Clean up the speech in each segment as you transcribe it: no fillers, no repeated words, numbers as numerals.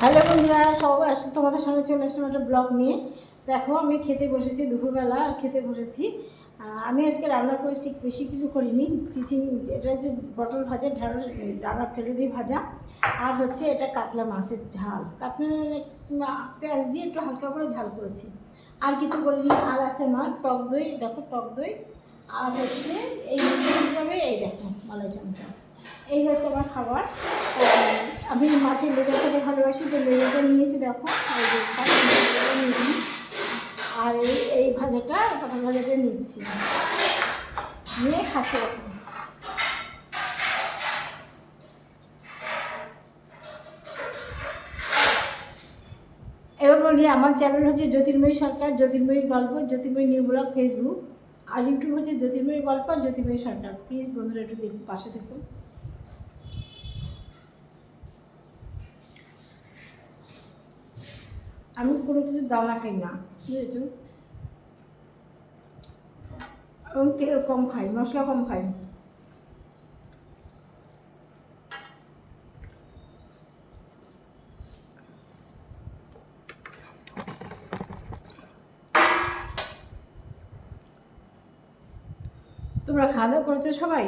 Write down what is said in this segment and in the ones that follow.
Hello বন্ধুরা, সবাই আসলে তোমাদের সামনে চলে আসলাম একটা ব্লগ নিয়ে। দেখো আমি খেতে বসেছি, দুপুরবেলা খেতে বসেছি। আমি আজকে রান্না করেছি, বেশি কিছু করিনি। এটা হচ্ছে পটল ভাজা, ঢেঁড়স ডানা ফেলে দিয়ে ভাজা, আর হচ্ছে এটা কাতলা মাছের ঝাল। কাতলা পেঁয়াজ দিয়ে একটু হালকা করে ঝাল করেছি, আর কিছু করিনি। আর আছে আমার টক দই, দেখো টক দই। আর হচ্ছে এই হিসাবে এই দেখো মালাই চামচা। এই হচ্ছে আমার খাবার। আমি মাছের লেজা খেতে ভালোবাসি, যে লেজাটা নিয়েছি দেখো, নিয়েছি। আর এই ভাজাটা, পটল ভাজাটা নিচ্ছি, নিয়ে খাচ্ছি এখন। এবার বলি, আমার চ্যানেল হচ্ছে জ্যোতির্ময়ী সরকার, জ্যোতির্ময়ী গল্প, জ্যোতির্ময়ী নিউ ব্লগ ফেসবুক, আর ইউটিউব হচ্ছে জ্যোতির্ময়ী গল্প, জ্যোতির্ময়ী সরকার। প্লিজ বন্ধুরা একটু দেখুন, পাশে দেখুন। আমি কোনো কিছু দানা খাই না, বুঝেছো, এবং তেল কম খাই, মশলা কম খাই। তোমরা খাওয়া দাওয়া করেছো সবাই?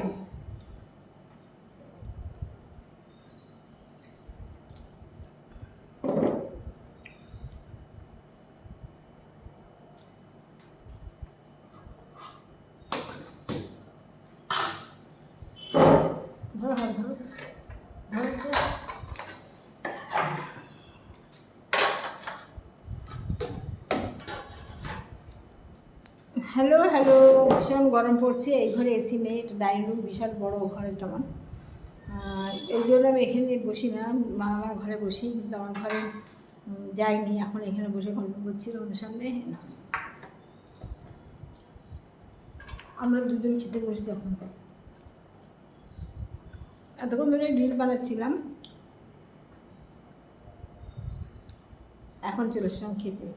হ্যালো হ্যালো, ভীষণ গরম পড়ছে। এই ঘরে এসি নেই, এটা ডাইনিং রুম, বিশাল বড় ঘরটা আমার। এই জন্য আমি এখানে বসি না, আমার ঘরে বসি, কিন্তু আমার ঘরে যাইনি। এখন এখানে বসে গল্প করছি তোমাদের সামনে। আমরা দুজন খেতে বসছি এখন। এতক্ষণ ধরে ডিল বানাচ্ছিলাম, এখন চলে এসলাম খেতে।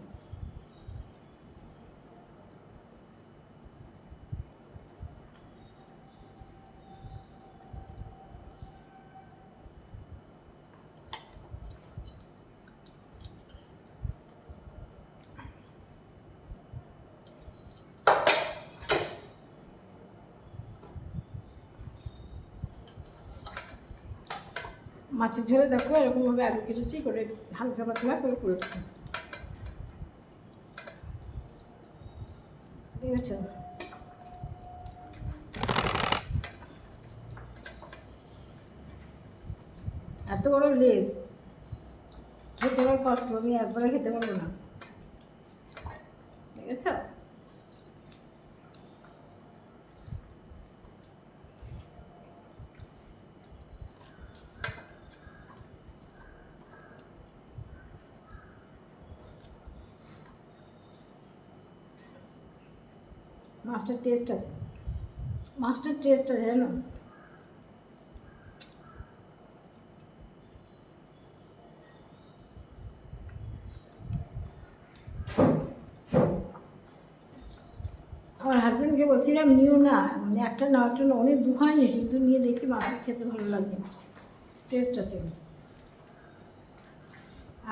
মাছের ঝোলে দেখো এরকমভাবে আলু কেটেছি, করে হালকা পাতলা করে করেছি, ঠিক আছে। এত বড় লেস খেতে আমার কষ্ট, আমি একবারে খেতে পারবো না, ঠিক আছে। মাছটার টেস্ট আছে, মাছটার টেস্ট আছে জানো। আমার হাজব্যান্ডকে বলছিলাম নিও না, মানে একটা না একটা না, অনেক দুখানা নিয়েছি, কিন্তু নিয়ে দেখছি মাছটা খেতে ভালো লাগে, টেস্ট আছে।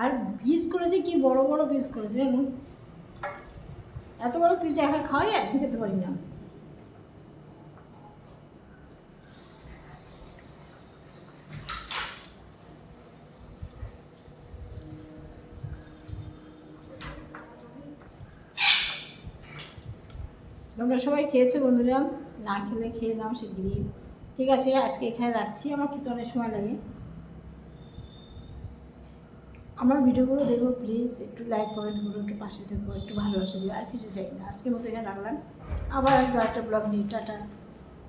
আর পিস করেছে, কি বড় বড় পিস করেছে জানো। এত বড় পিস একা খাওয়াই, একদিন খেতে পারি না। তোমরা সবাই খেয়েছো বন্ধুরা? না খেলে খেয়ে নাও শিগগিরই। ঠিক আছে, আজকে এখানে রাখছি, আমার খেতে অনেক সময় লাগে। আমার ভিডিওগুলো দেখো প্লিজ, একটু লাইক কমেন্ট করো, একটু পাশে থেকো, একটু ভালোবাসা দিও, আর কিছু চাই না। আজকের মতো এখানে রাখলাম, আবার একটা ব্লগ নিয়ে, টাটা।